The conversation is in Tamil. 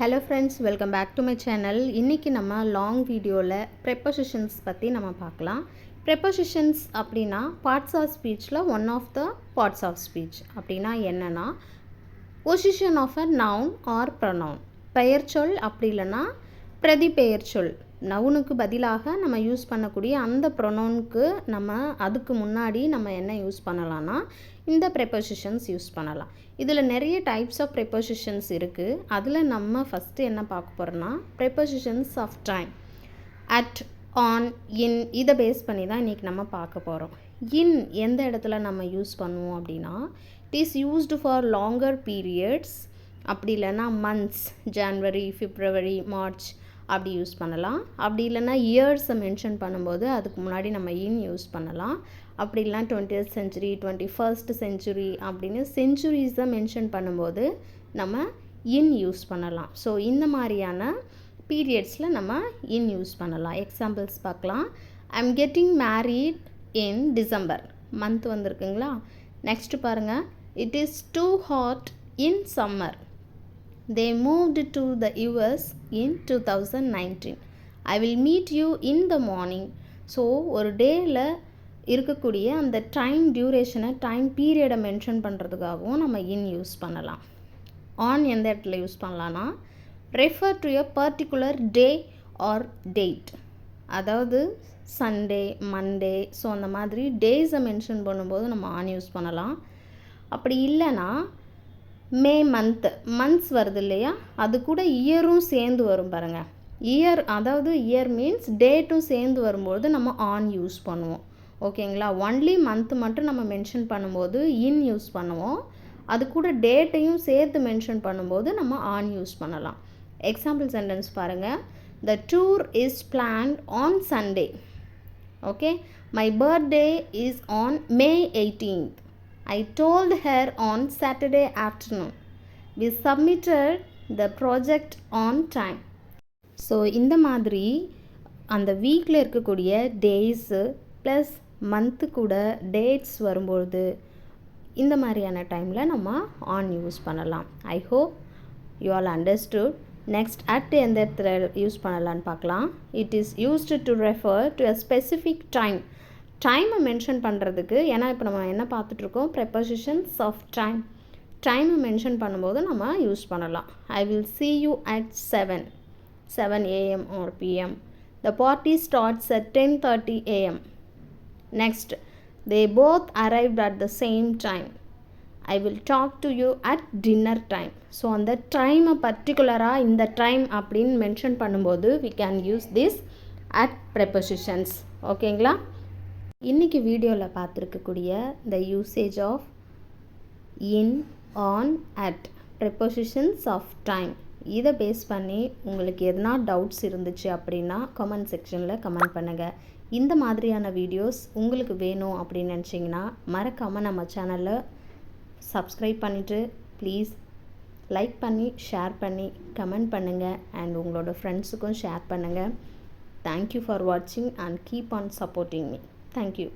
Hello friends, welcome back to my channel. இன்னைக்கு நம்ம லாங் வீடியோவில் ப்ரெப்போசிஷன்ஸ் பற்றி நம்ம பார்க்கலாம். ப்ரெப்போசிஷன்ஸ் அப்படின்னா பார்ட்ஸ் ஆஃப் ஸ்பீச்சில் one of the parts of speech அப்படின்னா என்னென்னா position of a noun or pronoun. பெயர்ச்சொல் அப்படி இல்லைன்னா பிரதி பெயர்ச்சொல், நவுனுக்கு பதிலாக நம்ம யூஸ் பண்ணக்கூடிய அந்த ப்ரொனவுனுக்கு நம்ம அதுக்கு முன்னாடி நம்ம என்ன யூஸ் பண்ணலாம்னா இந்த ப்ரெப்போசிஷன்ஸ் யூஸ் பண்ணலாம். இதில் நிறைய டைப்ஸ் ஆஃப் ப்ரெப்போசிஷன்ஸ் இருக்குது. அதில் நம்ம ஃபஸ்ட்டு என்ன பார்க்க போகிறோன்னா ப்ரெப்போசிஷன்ஸ் ஆஃப் டைம். அட், ஆன், இன் இதை பேஸ் பண்ணி தான் இன்றைக்கி நம்ம பார்க்க போகிறோம். இன் எந்த இடத்துல நம்ம யூஸ் பண்ணுவோம் அப்படின்னா it is used for longer periods, அப்படி இல்லைன்னா மந்த்ஸ், ஜான்வரி, பிப்ரவரி, மார்ச் அப்படி யூஸ் பண்ணலாம். அப்படி இல்லைன்னா இயர்ஸை மென்ஷன் பண்ணும்போது அதுக்கு முன்னாடி நம்ம இன் யூஸ் பண்ணலாம். அப்படி இல்லைனா 20th century, 21st century அப்படின்னு செஞ்சுரிஸை மென்ஷன் பண்ணும்போது நம்ம இன் யூஸ் பண்ணலாம். ஸோ இந்த மாதிரியான பீரியட்ஸில் நம்ம இன் யூஸ் பண்ணலாம். எக்ஸாம்பிள்ஸ் பார்க்கலாம். I am getting married in December, month வந்திருக்குங்களா. நெக்ஸ்ட் பாருங்கள், it is too hot in summer. They moved to the US in 2019. I will meet you in the morning. So ஒரு டேயில் இருக்கக்கூடிய அந்த டைம் டியூரேஷனை, டைம் பீரியடை மென்ஷன் பண்ணுறதுக்காகவும் நம்ம இன் யூஸ் பண்ணலாம். ஆன் எந்த இடத்துல யூஸ் பண்ணலான்னா refer to a particular day or date, அதாவது சண்டே, மண்டே, ஸோ அந்த மாதிரி டேஸை மென்ஷன் பண்ணும்போது நம்ம ஆன் யூஸ் பண்ணலாம். அப்படி இல்லைன்னா மே மந்த்ஸ் வருது இல்லையா, அது கூட இயரும் சேர்ந்து வரும் பாருங்கள். இயர், அதாவது இயர் மீன்ஸ் டேட்டும் சேர்ந்து வரும்போது நம்ம ஆன் யூஸ் பண்ணுவோம். ஓகேங்களா. ஒன்லி மந்த் மட்டும் நம்ம மென்ஷன் பண்ணும்போது இன் யூஸ் பண்ணுவோம். அது கூட டேட்டையும் சேர்த்து மென்ஷன் பண்ணும்போது நம்ம ஆன் யூஸ் பண்ணலாம். எக்ஸாம்பிள் சென்டென்ஸ் பாருங்கள். த tour is plant on Sunday. Okay. My birthday is on May 18th. I told her on Saturday afternoon. We submitted the project on time. So இந்த மாதிரி அந்த வீக்கில் இருக்கக்கூடிய டேஸு ப்ளஸ் மந்த்து கூட டேட்ஸ் வரும்பொழுது இந்த மாதிரியான டைமில் நம்ம ஆன் யூஸ் பண்ணலாம். I hope you all understood. Next at எந்த இடத்துல யூஸ் பண்ணலான்னு பார்க்கலாம். It is used to refer to a specific time. டைமை மென்ஷன் பண்ணுறதுக்கு, ஏன்னா இப்போ நம்ம என்ன பார்த்துட்ருக்கோம், ப்ரெப்போசிஷன்ஸ் ஆஃப் டைம். டைமை மென்ஷன் பண்ணும்போது நம்ம யூஸ் பண்ணலாம். I will see you at 7 a.m. or p.m. The party starts at 10:30 a.m. Next, they both arrived at the same time. I will talk to you at dinner time. So அந்த டைமை பர்டிகுலராக இந்த டைம் அப்படின்னு மென்ஷன் பண்ணும்போது we can use this at prepositions. ஓகேங்களா. இன்றைக்கி வீடியோவில் பார்த்துருக்கக்கூடிய the usage of in, on, at, prepositions of time, இதை பேஸ் பண்ணி உங்களுக்கு எதனா டவுட்ஸ் இருந்துச்சு அப்படின்னா கமெண்ட் செக்ஷனில் கமெண்ட் பண்ணுங்கள். இந்த மாதிரியான வீடியோஸ் உங்களுக்கு வேணும் அப்படின்னு நினச்சிங்கன்னா மறக்காமல் நம்ம சேனலை சப்ஸ்கிரைப் பண்ணிவிட்டு ப்ளீஸ் லைக் பண்ணி ஷேர் பண்ணி கமெண்ட் பண்ணுங்கள் அண்ட் உங்களோட ஃப்ரெண்ட்ஸுக்கும் ஷேர் பண்ணுங்கள். தேங்க்யூ ஃபார் வாட்சிங் and keep on supporting me. Thank you.